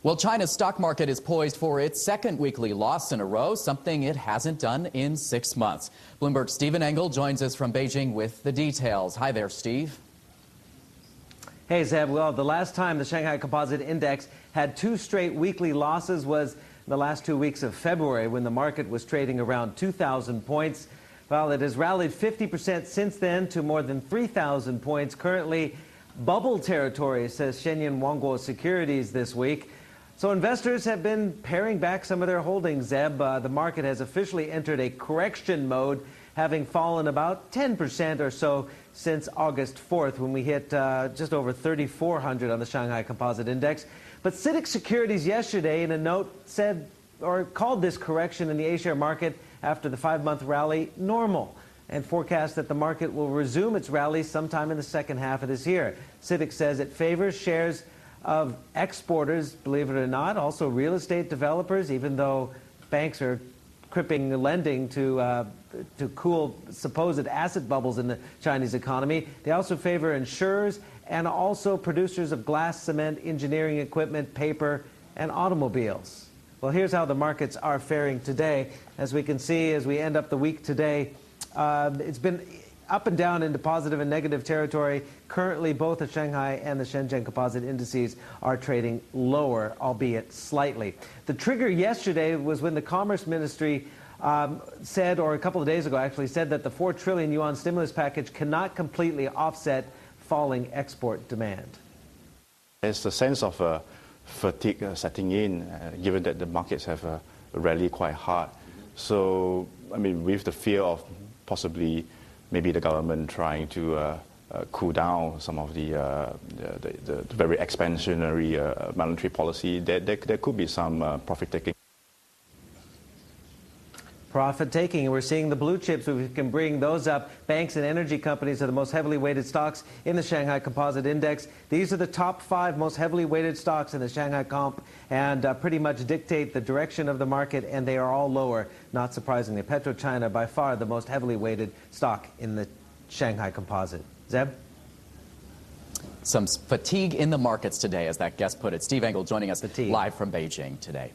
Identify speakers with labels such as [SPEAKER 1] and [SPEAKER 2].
[SPEAKER 1] Well, China's stock market is poised for its second weekly loss in a row, something it hasn't done in 6 months. Bloomberg's Stephen Engel joins us from Beijing with the details. Hi there, Steve.
[SPEAKER 2] Hey, Zeb. Well, the last time the Shanghai Composite Index had 2 straight weekly losses was the last 2 weeks of February, when the market was trading around 2,000 points. Well, it has rallied 50% since then to more than 3,000 points. Currently bubble territory, says Shenyang Wangguo Securities this week. So investors have been paring back some of their holdings, Zeb. The market has officially entered a correction mode, having fallen about 10% or so since August 4th, when we hit just over 3,400 on the Shanghai Composite Index. But CITIC Securities yesterday, in a note, said or called this correction in the A-share market after the 5-month rally normal, and forecast that the market will resume its rally sometime in the second half of this year. CITIC says it favors shares of exporters, believe it or not, also real estate developers, even though banks are cripping lending to cool supposed asset bubbles in the Chinese economy. They also favor insurers and also producers of glass, cement, engineering equipment, paper, and automobiles. Well, here's how the markets are faring today. As we can see, as we end up the week today, it's been up and down into positive and negative territory. Currently, both the Shanghai and the Shenzhen composite indices are trading lower, albeit slightly. The trigger yesterday was when the Commerce Ministry said, or a couple of days ago actually, said that the 4 trillion yuan stimulus package cannot completely offset falling export demand.
[SPEAKER 3] There's a sense of fatigue setting in, given that the markets have rallied quite hard. So, I mean, with the fear of possibly maybe the government trying to cool down some of the very expansionary monetary policy, there could be some profit-taking.
[SPEAKER 2] Profit-taking, and we're seeing the blue chips. We can bring those up. Banks and energy companies are the most heavily weighted stocks in the Shanghai Composite Index. These are the top 5 most heavily weighted stocks in the Shanghai Comp, and pretty much dictate the direction of the market, and they are all lower, not surprisingly. PetroChina, by far the most heavily weighted stock in the Shanghai Composite. Zeb?
[SPEAKER 1] Some fatigue in the markets today, as that guest put it. Steve Engel joining us live from Beijing today.